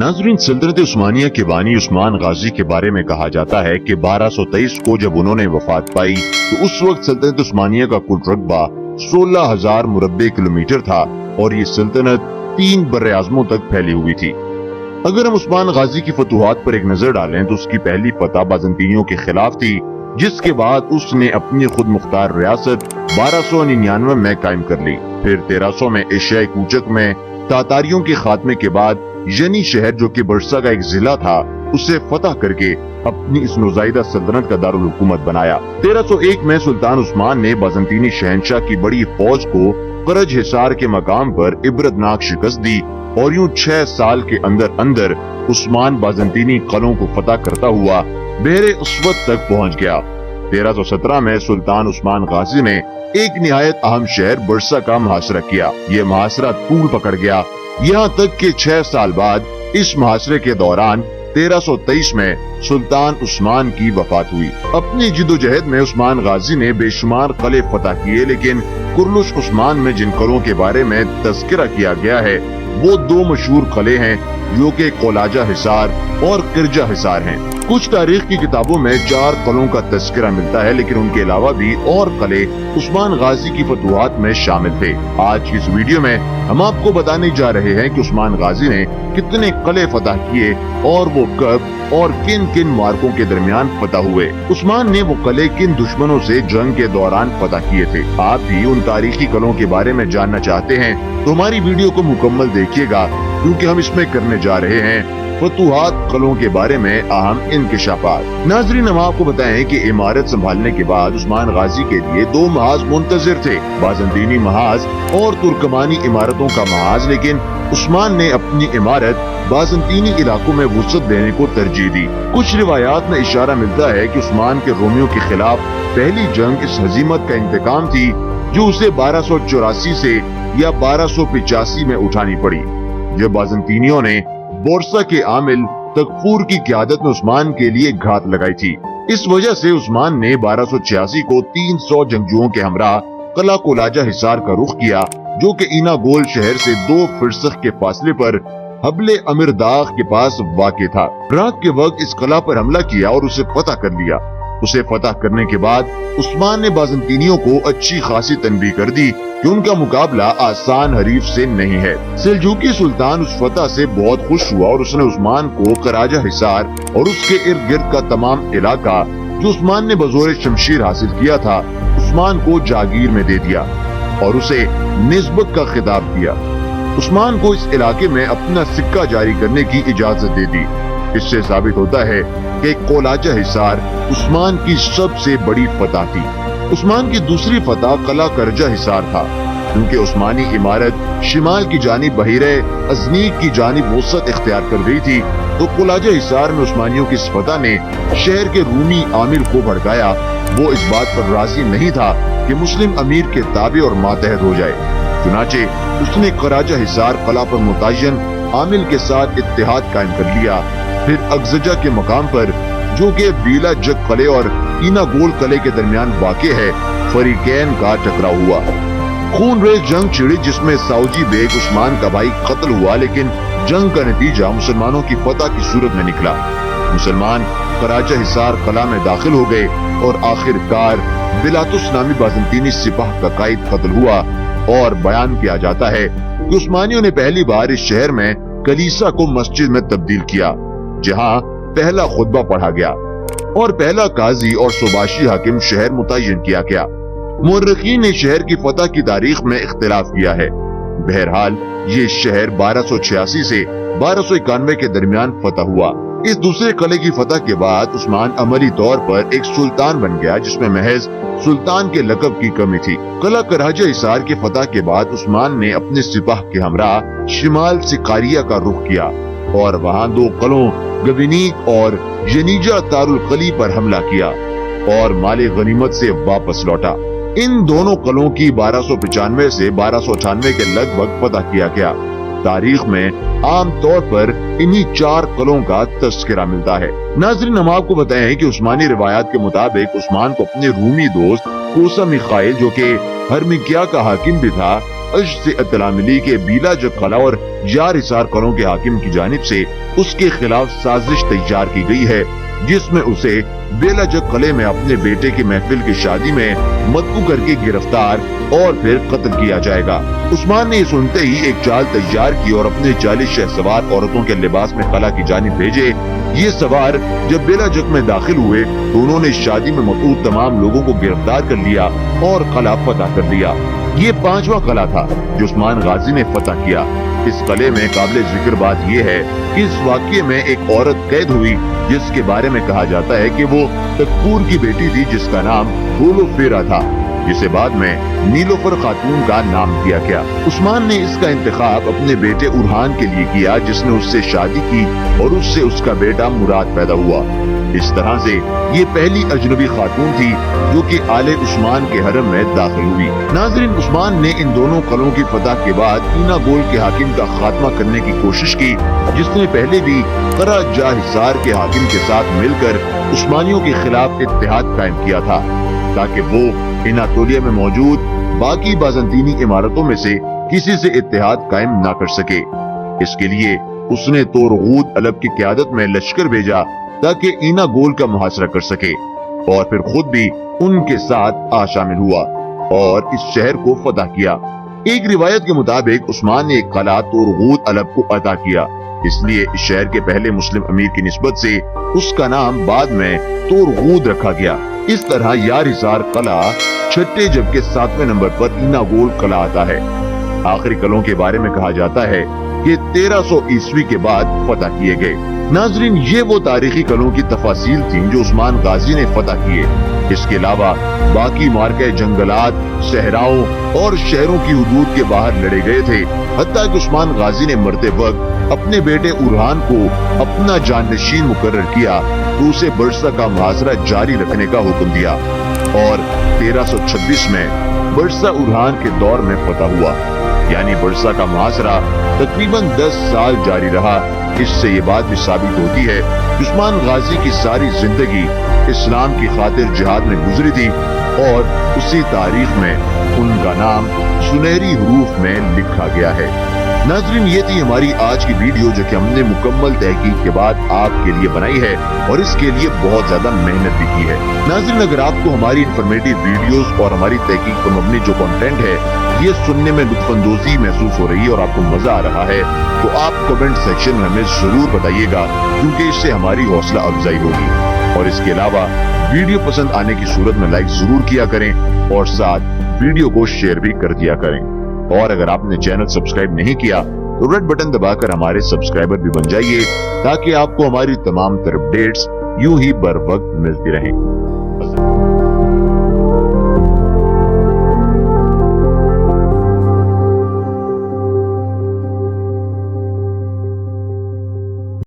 नाज़रीन, सल्तनत उस्मानिया के बानी उस्मान गाजी के बारे में कहा जाता है कि 1223 को जब उन्होंने वफात पाई तो उस वक्त सल्तनत उस्मानिया का कुल रकबा 16,000 मुरब्बे किलोमीटर था और ये सल्तनत 3 बर्र-ए-आज़मों तक फैली हुई थी। अगर हम उस्मान गाजी की फतूहात पर एक नजर डालें तो उसकी पहली फतह बाज़ंतीनियों के खिलाफ थी, जिसके बाद उसने अपनी खुद मुख्तार रियासत 1299 में कायम कर ली। फिर 1300 में एशियाई कूचक में तातारियों के खात्मे के बाद यनी शहर, जो कि बरसा का एक जिला था, उसे फतह करके अपनी इस नुज़ाइदा सल्तनत का दारुल हुकूमत बनाया। 1301 में सुल्तान उस्मान ने बाज़ंतीनी शहंशाह की बड़ी फौज को करज हिसार के मकाम पर इबरतनाक शिकस्त दी और यूं 6 साल के अंदर अंदर उस्मान बाज़ंतीनी कलों को फतह करता हुआ बहरे अस्वद तक पहुँच गया। 1317 में सुल्तान उस्मान गाजी ने एक निहायत अहम शहर बरसा का मुहासरा किया। ये मुहासरा तूल पकड़ गया, यहाँ तक कि 6 साल बाद इस मुहासरे के दौरान 1323 में सुल्तान उस्मान की वफात हुई। अपनी जिदोजहद में उस्मान गाजी ने बेशुमार किले फतह किए, लेकिन कुरलुश उस्मान में जिन किलों के बारे में तज़किरा किया गया है वो 2 मशहूर किले हैं, जो कि कोलाजा हिसार और किरजा हिसार हैं। कुछ तारीख की किताबों में 4 किलों का तज़किरा मिलता है, लेकिन उनके अलावा भी और किले उस्मान गाजी की फतूहात में शामिल थे। आज की इस वीडियो में हम आपको बताने जा रहे हैं कि उस्मान गाजी ने कितने किले फतह किए और वो कब और किन किन मार्कों के दरमियान फतह हुए। उस्मान ने वो किले किन दुश्मनों से जंग के दौरान फतह किए थे। आप भी उन तारीखी किलों के बारे में जानना चाहते हैं तो हमारी वीडियो को मुकम्मल देखिएगा, क्योंकि हम इसमें करने जा रहे हैं फतूहात किलों के बारे में अहम इंकिशाफात। नाज़रीन, हम आपको बताएं कि इमारत संभालने के बाद उस्मान गाजी के लिए 2 महाज मुंतज़िर थे, बाज़ंतीनी महाज और तुर्कमानी इमारतों का महाज, लेकिन उस्मान ने अपनी इमारत बाज़ंतीनी इलाकों में वुसअत देने को तरजीह दी। कुछ रिवायात में इशारा मिलता है कि उस्मान के रोमियों के खिलाफ पहली जंग इस हजीमत का इंतकाम थी जो उसे 1284 से या 1285 में उठानी पड़ी, जब बाज़ंतीनियों ने बोरसा के आमिल तकफूर की क़यादत में उस्मान के लिए घात लगाई थी। इस वजह से उस्मान ने 1286 को 300 जंगजुओं के हमरा किला कोलाजा हिसार का रुख किया, जो कि इना गोल शहर से 2 फिरसख के फासले पर हबले अमीरदाग के पास वाक़ था। रात के वक्त इस किला पर हमला किया और उसे फतह कर लिया। उसे फतह करने के बाद उस्मान ने बाज़ंतीनियों को अच्छी खासी तनबीह कर दी कि उनका मुकाबला आसान हरीफ से नहीं है। सेल्जुकी सुल्तान उस फतह से बहुत खुश हुआ और उसने उस्मान को कराजा हिसार और उसके इर्द गिर्द का तमाम इलाका जो उस्मान ने बज़ोर शमशीर हासिल किया था, उस्मान को जागीर में दे दिया और उसे निस्बत का खिताब दिया। उस्मान को इस इलाके में अपना सिक्का जारी करने की इजाजत दे दी। इससे साबित होता है कि कोलाजा हिसार उस्मान की सबसे बड़ी फतह थी। उस्मान की दूसरी फतह किला करजा हिसार था, क्योंकि उस्मानी इमारत शिमाल की जानिब बहीरे अजनीक की जानिब वसत इख्तियार कर गई थी, तो कोलाजा हिसार में उस्मानियों की इस फतह ने शहर के रूमी आमिर को भड़काया। वो इस बात पर राजी नहीं था कि मुस्लिम अमीर के ताबे और मातहत हो जाए, चुनाचे उसने कराजा हिसार किला पर मुतय्यन आमिल के साथ इत्तेहाद कायम कर लिया। फिर अगजजा के मकाम पर, जो कि बीला जग किले और इना गोल किले के दरमियान वाक़े है, फरीकैन का टकराव हुआ। खून रेज जंग छिड़ी, जिसमें साउजी बेग उस्मान का भाई कत्ल हुआ, लेकिन जंग का नतीजा मुसलमानों की फतह की सूरत में निकला। मुसलमान कराजा हिसार किला में दाखिल हो गए और आखिरकार बिलातुस नामी बाज़ंतीनी सिपाह का कायद कत्ल हुआ। और बयान किया जाता है कि उस्मानियों ने पहली बार इस शहर में कलीसा को मस्जिद में तब्दील किया, जहां पहला खुतबा पढ़ा गया और पहला काजी और सुबाशी हाकिम शहर मुतय्यन किया गया। मुर्रिखीन ने शहर की फतह की तारीख में इख्तिलाफ किया है। बहरहाल ये शहर 1286 से 1291 के दरमियान फतह हुआ। इस दूसरे किले की फतह के बाद उस्मान अमली तौर पर एक सुल्तान बन गया, जिसमें महज सुल्तान के लकब की कमी थी। किला कराजा हिसार के फतह के बाद उस्मान ने अपने सिपाह के हमरा शिमाल से कारिया का रुख किया और वहाँ 2 किलों गविनीक और यनीजा तारुल कली पर हमला किया और माले गनीमत से वापस लौटा। इन दोनों किलों की 1295 से 1298 के लगभग फतह किया गया। तारीख में आम तौर पर इन्हीं 4 किलों का तज़किरा मिलता है। नाज़रीन, हम आपको बताएं कि उस्मानी रिवायात के मुताबिक उस्मान को अपने रूमी दोस्त कोसा मिखाइल, जो कि हरमिकिया का हाकिम भी था, अश से इत्तला मिली कि बीलाजक कला और यार हिसार कलों के हाकिम की जानिब से उसके खिलाफ साजिश तैयार की गई है, जिसमें उसे बेलाजक कले में अपने बेटे की महफिल की शादी में मदऊ करके गिरफ्तार और फिर कत्ल किया जाएगा। उस्मान ने सुनते ही एक चाल तैयार की और अपने 40 शहसवार औरतों के लिबास में कला की जानिब भेजे। ये सवार जब बेलाजक में दाखिल हुए तो उन्होंने शादी में मदऊ तमाम लोगों को गिरफ्तार कर लिया और कला फतह कर लिया। ये 5वां कला था जो उस्मान गाजी ने फतह किया। इस कले में काबिल जिक्र बात यह है कि इस वाक़ये में एक औरत कैद हुई जिसके बारे में कहा जाता है कि वो तकफूर की बेटी थी, जिसका नाम होलोफेरा था, जिसे बाद में नीलोफर खातून का नाम दिया गया। उस्मान ने इसका इंतखाब अपने बेटे उरहान के लिए किया, जिसने उससे शादी की और उससे उसका बेटा मुराद पैदा हुआ। इस तरह से ये पहली अजनबी खातून थी जो कि आले उस्मान के हरम में दाखिल हुई। नाज़रीन, उस्मान ने इन दोनों कलों की फतह के बाद ईना गोल के हाकिम का खात्मा करने की कोशिश की, जिसने पहले भी करा जा हिसार के हाकिम के साथ मिलकर उस्मानियों के खिलाफ इत्तेहाद कायम किया था, ताकि वो इनातोलिया में मौजूद बाकी बाज़ंतीनी इमारतों में से किसी से इत्तेहाद कायम न कर सके। इसके लिए उसने तोरगूद अलब की क़यादत में लश्कर भेजा ताकि ईना गोल का मुहासरा कर सके, और फिर खुद भी उनके साथ आ शामिल हुआ और इस शहर को फतह किया। एक रिवायत के मुताबिक उस्मान ने एक कला तोरगूद अलब को अता किया, इसलिए इस शहर के पहले मुस्लिम अमीर की निस्बत से उसका नाम बाद में तोरगूद रखा गया। इस तरह यार हिसार कला छठे जबकि 7वें नंबर पर ईना गोल कला आता है। आखिरी कलों के बारे में कहा जाता है कि 1300 ईस्वी के बाद फतह किए गए। नाजरीन, ये वो तारीखी कलों की तफासील थी जो उस्मान गाजी ने फतह किए। इसके अलावा बाकी मार्के जंगलात, सहराओं और शहरों की हुदूद के बाहर लड़े गए थे, हत्ता कि उस्मान गाजी ने मरते वक्त अपने बेटे उरहान को अपना जाननशीन मुकर्रर किया तो उसे बरसा का मुहासरा जारी रखने का हुक्म दिया और 1326 में बरसा उरहान के दौर में फतह हुआ। यानी बरसा का मुहासरा तकरीबन 10 साल जारी रहा। इससे ये बात भी साबित होती है कि उस्मान गाजी की सारी जिंदगी इस्लाम की खातिर जिहाद में गुजरी थी और उसी तारीख में उनका नाम सुनहरी हरूफ में लिखा गया है। नाज़रीन, ये थी हमारी आज की वीडियो जो कि हमने मुकम्मल तहकीक के बाद आपके लिए बनाई है और इसके लिए बहुत ज्यादा मेहनत भी की है। नाज़रीन, अगर आपको हमारी इंफॉर्मेटिव वीडियोस और हमारी तहकीक पर मबनी जो कंटेंट है ये सुनने में लुत्फानंदोज़ी महसूस हो रही है और आपको मजा आ रहा है तो आप कमेंट सेक्शन में हमें जरूर बताइएगा, क्योंकि इससे हमारी हौसला अफजाई होगी। और इसके अलावा वीडियो पसंद आने की सूरत में लाइक जरूर किया करें और साथ वीडियो को शेयर भी कर दिया करें। और अगर आपने चैनल सब्सक्राइब नहीं किया तो रेड बटन दबाकर हमारे सब्सक्राइबर भी बन जाइए, ताकि आपको हमारी तमाम तरह अपडेट्स यूं ही बर वक्त मिलती रहें।